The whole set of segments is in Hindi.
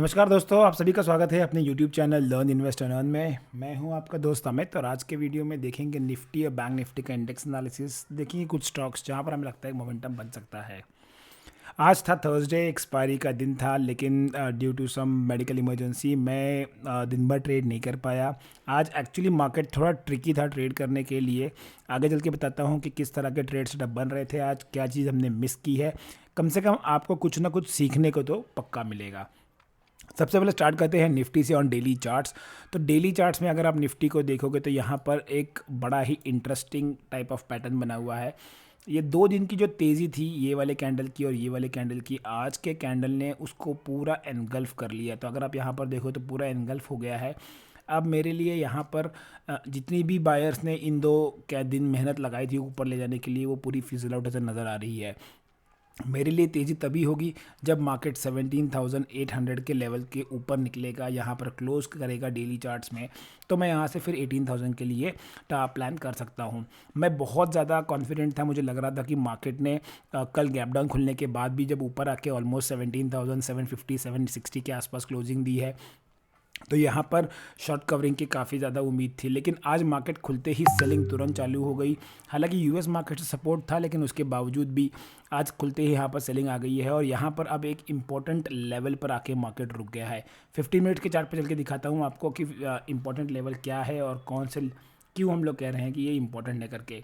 नमस्कार दोस्तों, आप सभी का स्वागत है अपने YouTube channel learn invest and earn में। मैं हूं आपका दोस्त अमित और आज के वीडियो में देखेंगे निफ्टी और बैंक निफ्टी का इंडेक्स एनालिसिस। देखेंगे कुछ स्टॉक्स जहां पर हमें लगता है मोमेंटम बन सकता है। आज था थर्सडे, एक्सपायरी का दिन था, लेकिन due to some medical emergency मैं दिन भर ट्रेड नहीं कर पाया। आज एक्चुअली मार्केट थोड़ा ट्रिकी था ट्रेड करने के लिए। आगे चल के बताता हूँ कि किस तरह के ट्रेड सेटअप बन रहे थे, आज क्या चीज़ हमने मिस की है। कम से कम आपको कुछ ना कुछ सीखने को तो पक्का मिलेगा। सबसे पहले स्टार्ट करते हैं निफ्टी से ऑन डेली चार्ट्स। तो डेली चार्ट्स में अगर आप निफ्टी को देखोगे तो यहाँ पर एक बड़ा ही इंटरेस्टिंग टाइप ऑफ पैटर्न बना हुआ है। ये 2 दिन की जो तेज़ी थी ये वाले कैंडल की और ये वाले कैंडल की, आज के कैंडल ने उसको पूरा एनगल्फ कर लिया। तो अगर आप यहाँ पर देखो तो पूरा एनगल्फ हो गया है। अब मेरे लिए यहाँ पर जितनी भी बायर्स ने इन 2 दिन मेहनत लगाई थी ऊपर ले जाने के लिए, वो पूरी फिजल आउट ऐसे नज़र आ रही है। मेरे लिए तेज़ी तभी होगी जब मार्केट 17,800 के लेवल के ऊपर निकलेगा, यहाँ पर क्लोज करेगा डेली चार्ट्स में। तो मैं यहाँ से फिर 18,000 के लिए प्लान कर सकता हूँ। मैं बहुत ज़्यादा कॉन्फिडेंट था, मुझे लग रहा था कि मार्केट ने कल गैप डाउन खुलने के बाद भी जब ऊपर आके ऑलमोस्ट 17,750 760 के आसपास क्लोजिंग दी है, तो यहाँ पर शॉर्ट कवरिंग की काफ़ी ज़्यादा उम्मीद थी। लेकिन आज मार्केट खुलते ही सेलिंग तुरंत चालू हो गई। हालांकि यूएस मार्केट से सपोर्ट था, लेकिन उसके बावजूद भी आज खुलते ही यहाँ पर सेलिंग आ गई है और यहाँ पर अब एक इम्पॉर्टेंट लेवल पर आके मार्केट रुक गया है। 15 मिनट के चार्ट पर चल के दिखाता हूँ आपको कि इम्पॉर्टेंट लेवल क्या है और कौन से, क्यों हम लोग कह रहे हैं कि ये इम्पोर्टेंट है करके।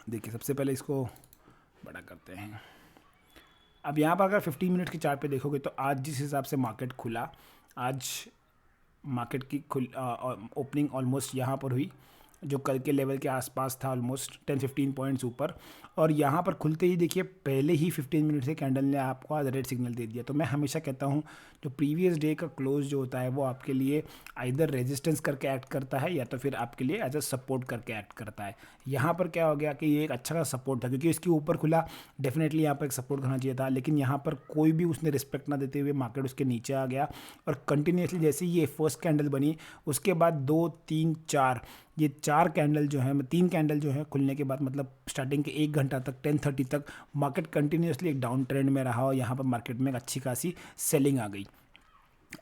देखिए, सबसे पहले इसको बड़ा करते हैं। अब यहाँ पर अगर 15 मिनट के चार्ट पे देखोगे तो आज जिस हिसाब से मार्केट खुला, आज मार्केट की ओपनिंग ऑलमोस्ट यहाँ पर हुई, जो कल के लेवल के आसपास था, ऑलमोस्ट 10-15 पॉइंट्स ऊपर। और यहाँ पर खुलते ही देखिए पहले ही 15 मिनट से कैंडल ने आपको आज रेड सिग्नल दे दिया। तो मैं हमेशा कहता हूँ जो प्रीवियस डे का क्लोज जो होता है वो आपके लिए आइदर रेजिस्टेंस करके एक्ट करता है या तो फिर आपके लिए एज अ सपोर्ट करके एक्ट करता है। यहाँ पर क्या हो गया कि ये एक अच्छा खासा सपोर्ट था, क्योंकि इसके ऊपर खुला, डेफिनेटली यहाँ पर एक सपोर्ट करना चाहिए था, लेकिन यहाँ पर कोई भी उसने रिस्पेक्ट ना देते हुए मार्केट उसके नीचे आ गया। और कंटिन्यूसली जैसे ये फर्स्ट कैंडल बनी, उसके बाद 2 3 4 ये 4 कैंडल जो है, 3 कैंडल जो है खुलने के बाद, मतलब स्टार्टिंग के 1 घंटा तक 10:30 तक मार्केट कंटिन्यूसली एक डाउन ट्रेंड में रहा और यहाँ पर मार्केट में एक अच्छी खासी सेलिंग आ गई।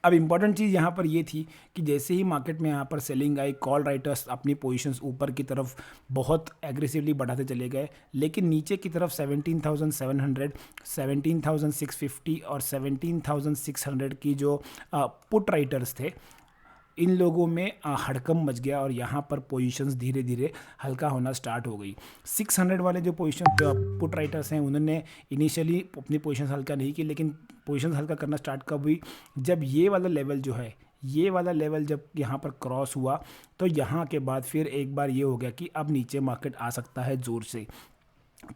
अब इम्पॉर्टेंट चीज़ यहाँ पर ये थी कि जैसे ही मार्केट में यहाँ पर सेलिंग आई, कॉल राइटर्स अपनी पोजीशंस ऊपर की तरफ बहुत एग्रेसिवली बढ़ाते चले गए, लेकिन नीचे की तरफ 17,700, 17,650 और 17,600 की जो पुट राइटर्स थे, इन लोगों में हड़कम मच गया और यहाँ पर पोजीशंस धीरे धीरे हल्का होना स्टार्ट हो गई। 600 वाले जो पोजीशन पुट राइटर्स हैं, उन्होंने इनिशियली अपनी पोजीशंस हल्का नहीं की, लेकिन पोजीशंस हल्का करना स्टार्ट कब हुई, जब ये वाला लेवल जो है, ये वाला लेवल जब यहाँ पर क्रॉस हुआ, तो यहाँ के बाद फिर एक बार ये हो गया कि अब नीचे मार्केट आ सकता है ज़ोर से।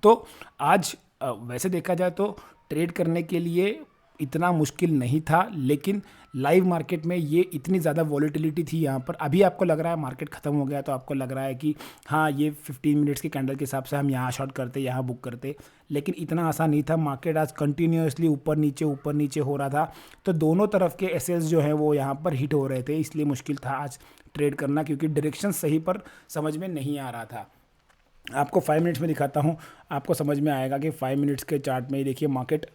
तो आज वैसे देखा जाए तो ट्रेड करने के लिए इतना मुश्किल नहीं था, लेकिन लाइव मार्केट में ये इतनी ज़्यादा वॉलेटिलिटी थी यहाँ पर। अभी आपको लग रहा है मार्केट ख़त्म हो गया, तो आपको लग रहा है कि हाँ, ये 15 मिनट्स के कैंडल के हिसाब से हम यहाँ शॉर्ट करते, यहाँ बुक करते, लेकिन इतना आसान नहीं था। मार्केट आज कंटिन्यूसली ऊपर नीचे हो रहा था, तो दोनों तरफ के एसेट्स जो हैं वो यहाँ पर हिट हो रहे थे, इसलिए मुश्किल था आज ट्रेड करना, क्योंकि डायरेक्शन सही पर समझ में नहीं आ रहा था। आपको 5 मिनट्स में दिखाता हूँ, आपको समझ में आएगा कि 5 मिनट्स के चार्ट में देखिए मार्केट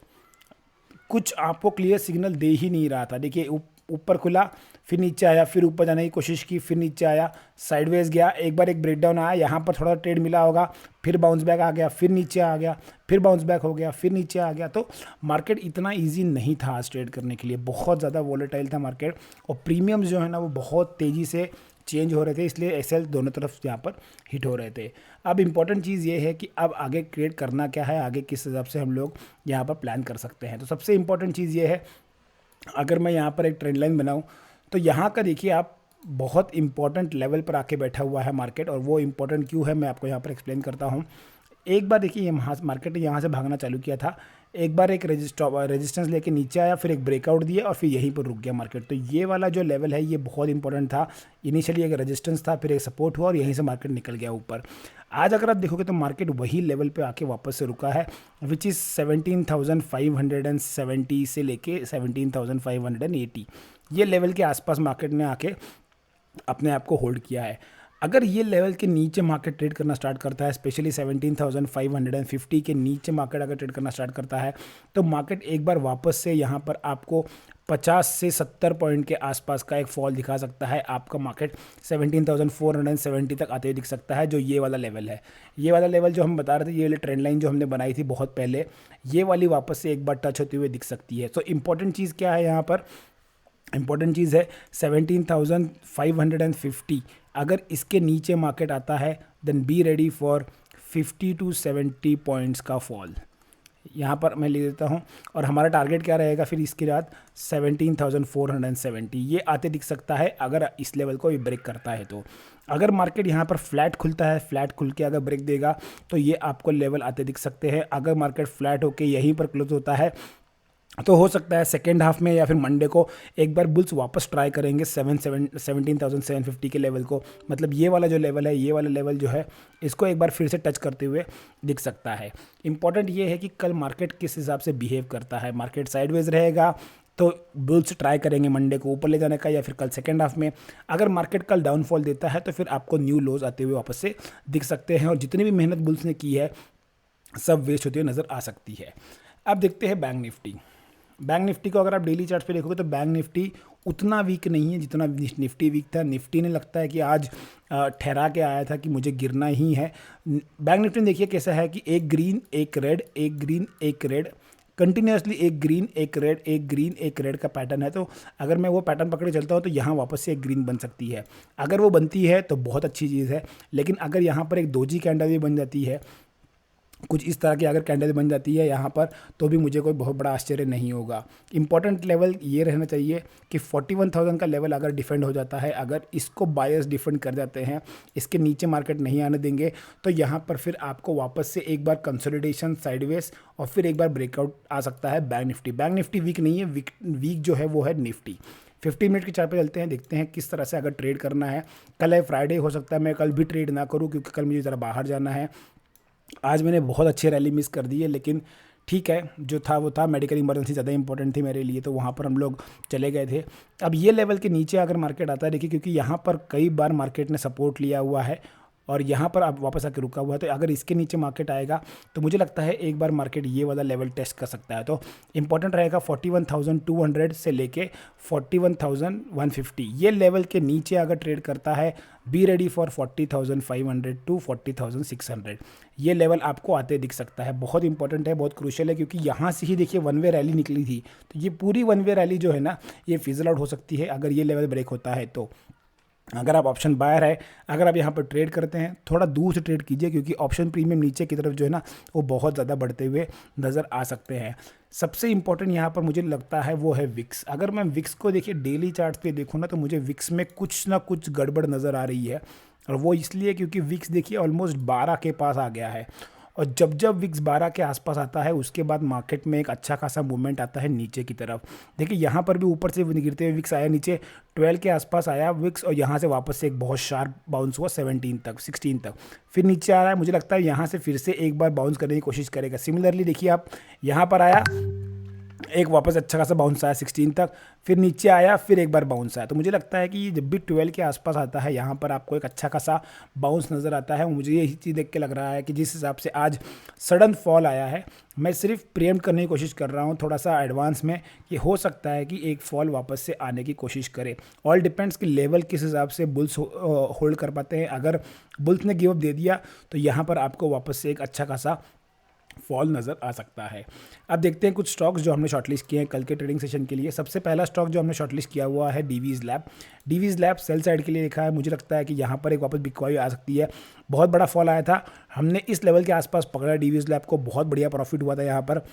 कुछ आपको क्लियर सिग्नल दे ही नहीं रहा था। देखिए ऊपर खुला, फिर नीचे आया, फिर ऊपर जाने की कोशिश की, फिर नीचे आया, साइडवेज गया, एक बार एक ब्रेकडाउन आया, यहाँ पर थोड़ा ट्रेड मिला होगा, फिर बाउंस बैक आ गया, फिर नीचे आ गया, फिर बाउंस बैक हो गया, फिर नीचे आ गया। तो मार्केट इतना इजी नहीं था आज ट्रेड करने के लिए, बहुत ज़्यादा वॉलेटाइल था मार्केट, और प्रीमियम्स जो है ना वो बहुत तेज़ी से चेंज हो रहे थे, इसलिए एसएल दोनों तरफ यहाँ पर हिट हो रहे थे। अब इम्पॉर्टेंट चीज़ ये है कि अब आगे क्रिएट करना क्या है, आगे किस हिसाब से हम लोग यहाँ पर प्लान कर सकते हैं। तो सबसे इम्पॉर्टेंट चीज़ ये है, अगर मैं यहाँ पर एक ट्रेंड लाइन बनाऊँ तो यहाँ का देखिए आप, बहुत इंपॉर्टेंट लेवल पर आके बैठा हुआ है मार्केट, और वो इम्पोर्टेंट क्यों है मैं आपको यहाँ पर एक्सप्लेन करता हूँ। एक बार देखिए यहाँ मार्केट ने यहाँ से भागना चालू किया था, एक बार एक रेजिस्टेंस लेके नीचे आया, फिर एक ब्रेकआउट दिया और फिर यहीं पर रुक गया मार्केट। तो ये वाला जो लेवल है ये बहुत इंपॉर्टेंट था। इनिशियली एक रेजिस्टेंस था, फिर एक सपोर्ट हुआ और यहीं से मार्केट निकल गया ऊपर। आज अगर आप देखोगे तो मार्केट वही लेवल पे आके वापस से रुका है, विच इज़ 17,570 से लेके 17,580, ये लेवल के आसपास मार्केट ने आके अपने आप को होल्ड किया है। अगर ये लेवल के नीचे मार्केट ट्रेड करना स्टार्ट करता है, स्पेशली 17,550 के नीचे मार्केट अगर ट्रेड करना स्टार्ट करता है, तो मार्केट एक बार वापस से यहाँ पर आपको 50 से 70 पॉइंट के आसपास का एक फॉल दिखा सकता है। आपका मार्केट 17,470 तक आते हुए दिख सकता है, जो ये वाला लेवल है। ये वाला लेवल जो हम बता रहे थे, ये वाली ट्रेंड लाइन जो हमने बनाई थी बहुत पहले, ये वाली वापस से एक बार टच होते हुए दिख सकती है। तो इंपॉर्टेंट चीज़ क्या है यहाँ पर? इंपॉर्टेंट चीज़ है 17,550। अगर इसके नीचे मार्केट आता है then be ready for 50 to 70 points का फॉल। यहाँ पर मैं ले देता हूँ, और हमारा टारगेट क्या रहेगा फिर इसके बाद 17,470 ये आते दिख सकता है अगर इस लेवल को ये ब्रेक करता है। तो अगर मार्केट यहाँ पर फ्लैट खुलता है, फ्लैट खुल के अगर ब्रेक देगा तो ये आपको लेवल आते दिख सकते हैं। अगर मार्केट फ्लैट होके यहीं पर क्लोज होता है तो हो सकता है सेकेंड हाफ में या फिर मंडे को एक बार बुल्स वापस ट्राई करेंगे 17,750 के लेवल को। मतलब ये वाला जो लेवल है, ये वाला लेवल जो है, इसको एक बार फिर से टच करते हुए दिख सकता है। इंपॉर्टेंट ये है कि कल मार्केट किस हिसाब से बिहेव करता है। मार्केट साइडवेज रहेगा तो बुल्स ट्राई करेंगे मंडे को ऊपर ले जाने का, या फिर कल सेकेंड हाफ में। अगर मार्केट कल डाउनफॉल देता है तो फिर आपको न्यू लोज आते हुए वापस से दिख सकते हैं, और जितनी भी मेहनत बुल्स ने की है सब वेस्ट होती हुई नज़र आ सकती है। अब देखते हैं बैंक निफ्टी। बैंक निफ्टी को अगर आप डेली चार्ट पे देखोगे तो बैंक निफ्टी उतना वीक नहीं है जितना निफ्टी वीक था। निफ्टी ने लगता है कि आज ठहरा के आया था कि मुझे गिरना ही है। बैंक निफ्टी में देखिए कैसा है कि एक ग्रीन एक रेड, एक ग्रीन एक रेड, कंटिन्यूसली एक ग्रीन एक रेड, एक ग्रीन एक रेड का पैटर्न है। तो अगर मैं वो पैटर्न पकड़े चलता हूँ तो यहाँ वापस से एक ग्रीन बन सकती है। अगर वो बनती है तो बहुत अच्छी चीज़ है, लेकिन अगर यहाँ पर एक दोजी कैंडल भी बन जाती है, कुछ इस तरह की अगर कैंडल बन जाती है यहाँ पर, तो भी मुझे कोई बहुत बड़ा आश्चर्य नहीं होगा। इंपॉर्टेंट लेवल ये रहना चाहिए कि 41,000 का लेवल अगर डिफेंड हो जाता है, अगर इसको बायर्स डिफेंड कर जाते हैं, इसके नीचे मार्केट नहीं आने देंगे, तो यहाँ पर फिर आपको वापस से एक बार कंसोलिडेशन साइडवेज और फिर एक बार ब्रेकआउट आ सकता है bank Nifty. Bank Nifty weak नहीं है, वीक जो है वो है निफ्टी। 15 मिनट के चार्ट पे चलते हैं, देखते हैं किस तरह से अगर ट्रेड करना है। कल है फ्राइडे, हो सकता है मैं कल भी ट्रेड ना करूँ क्योंकि कल मुझे ज़रा बाहर जाना है। आज मैंने बहुत अच्छी रैली मिस कर दी है, लेकिन ठीक है, जो था वो था। मेडिकल इमरजेंसी ज़्यादा इंपॉर्टेंट थी मेरे लिए, तो वहाँ पर हम लोग चले गए थे। अब ये लेवल के नीचे अगर मार्केट आता है, देखिए क्योंकि यहाँ पर कई बार मार्केट ने सपोर्ट लिया हुआ है और यहाँ पर अब वापस आके रुका हुआ है, तो अगर इसके नीचे मार्केट आएगा तो मुझे लगता है एक बार मार्केट ये वाला लेवल टेस्ट कर सकता है। तो इंपॉर्टेंट रहेगा 41,200 से लेके 41,150 ये लेवल के नीचे अगर ट्रेड करता है, बी रेडी फॉर 40,500 टू 40,600 ये लेवल आपको आते दिख सकता है। बहुत इंपॉर्टेंट है, बहुत क्रूशियल है, क्योंकि यहाँ से ही देखिए वन वे रैली निकली थी, तो ये पूरी वन वे रैली जो है ना, ये फिजल आउट हो सकती है अगर ये लेवल ब्रेक होता है। तो अगर आप ऑप्शन बायर है, अगर आप यहाँ पर ट्रेड करते हैं, थोड़ा दूर से ट्रेड कीजिए, क्योंकि ऑप्शन प्रीमियम नीचे की तरफ जो है ना वो बहुत ज़्यादा बढ़ते हुए नज़र आ सकते हैं। सबसे इंपॉर्टेंट यहाँ पर मुझे लगता है वो है विक्स। अगर मैं विक्स को देखिए डेली चार्ट पे देखूँ ना, तो मुझे विक्स में कुछ ना कुछ गड़बड़ नज़र आ रही है, और वो इसलिए क्योंकि विक्स देखिए ऑलमोस्ट 12 के पास आ गया है, और जब जब विक्स 12 के आसपास आता है उसके बाद मार्केट में एक अच्छा खासा मूवमेंट आता है नीचे की तरफ। देखिए यहाँ पर भी ऊपर से गिरते हुए विक्स आया नीचे, 12 के आसपास आया विक्स, और यहाँ से वापस से एक बहुत शार्प बाउंस हुआ 17 तक, 16 तक, फिर नीचे आ रहा है। मुझे लगता है यहाँ से फिर से एक बार बाउंस करने की कोशिश करेगा। सिमिलरली देखिए आप यहाँ पर आया, एक वापस अच्छा खासा बाउंस आया 16 तक, फिर नीचे आया, फिर एक बार बाउंस आया। तो मुझे लगता है कि जब भी 12 के आसपास आता है यहाँ पर आपको एक अच्छा खासा बाउंस नज़र आता है। मुझे यही चीज़ देख के लग रहा है कि जिस हिसाब से आज सडन फॉल आया है, मैं सिर्फ प्रीएम्प्ट करने की कोशिश कर रहा हूँ थोड़ा सा एडवांस में, कि हो सकता है कि एक फॉल वापस से आने की कोशिश करे। ऑल डिपेंड्स कि लेवल किस हिसाब से बुल्स होल्ड कर पाते हैं। अगर बुल्स ने गिव अप दे दिया तो यहाँ पर आपको वापस से एक अच्छा खासा फॉल नज़र आ सकता है। अब देखते हैं कुछ स्टॉक्स जो हमने शॉर्टलिस्ट किए हैं कल के ट्रेडिंग सेशन के लिए। सबसे पहला स्टॉक जो हमने शॉर्टलिस्ट किया हुआ है Divi's lab. Divi's lab sell side के लिए लिखा है। मुझे लगता है कि यहाँ पर एक वापस बिकवाई आ सकती है। बहुत बड़ा फॉल आया था, हमने इस लेवल के आसपास पकड़ा डीवीज लैब को, बहुत बढ़िया प्रॉफिट हुआ था। यहाँ पर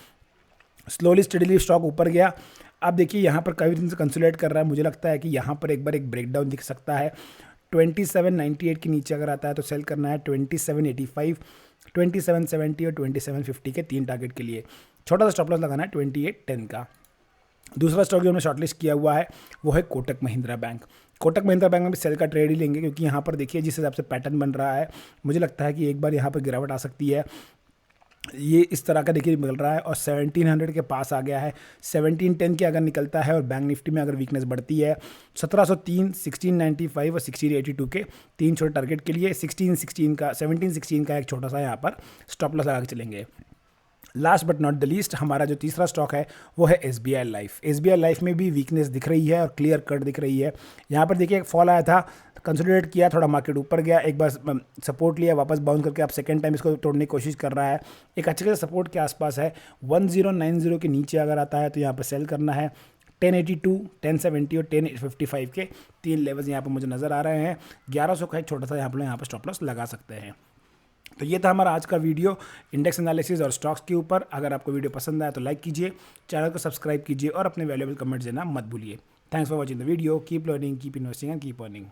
स्लोली स्टडीली स्टॉक ऊपर गया। अब देखिए यहाँ पर कई दिन से कंसोलिडेट कर रहा है। मुझे लगता है कि यहाँ पर एक बार एक ब्रेकडाउन दिख सकता है। 2798 के नीचे अगर आता है तो सेल करना है। 2785, 2770 और 2750 के 3 टारगेट के लिए छोटा सा स्टॉप लॉस लगाना है 2810 का। दूसरा स्टॉक जो हमने शॉर्टलिस्ट किया हुआ है वो है कोटक महिंद्रा बैंक। कोटक महिंद्रा बैंक में भी सेल का ट्रेड ही लेंगे, क्योंकि यहाँ पर देखिए जिस हिसाब से पैटर्न बन रहा है, मुझे लगता है कि एक बार यहाँ पर गिरावट आ सकती है। ये इस तरह का देखिए मिल रहा है और 1700 के पास आ गया है। 1710 के अगर निकलता है और बैंक निफ्टी में अगर वीकनेस बढ़ती है, 1703, 1695 और 1682 के 3 छोटे टारगेट के लिए 1716 का एक छोटा सा यहाँ पर स्टॉप लॉस लगा के चलेंगे। Last but not the least हमारा जो तीसरा स्टॉक है वो है SBI लाइफ। SBI लाइफ में भी वीकनेस दिख रही है और क्लियर कट दिख रही है। यहाँ पर देखिए एक फॉल आया था, कंसोलिडेट किया, थोड़ा मार्केट ऊपर गया, एक बार सपोर्ट लिया, वापस बाउंस करके अब सेकेंड टाइम इसको तोड़ने की कोशिश कर रहा है। एक अच्छे खासे सपोर्ट के आसपास है, 1090 के नीचे अगर आता है तो यहाँ पर सेल करना है। 1082, 1070 और 1055 के तीन लेवल्स यहाँ पर मुझे नज़र आ रहे हैं। 1100 का एक छोटा सा यहाँ पर स्टॉप लॉस लगा सकते हैं। तो ये था हमारा आज का वीडियो इंडेक्स एनालिसिस और स्टॉक्स के ऊपर। अगर आपको वीडियो पसंद आया तो लाइक कीजिए, चैनल को सब्सक्राइब कीजिए और अपने वैल्यूएबल कमेंट्स देना मत भूलिए। Thanks for watching the video. Keep learning, keep investing and keep earning.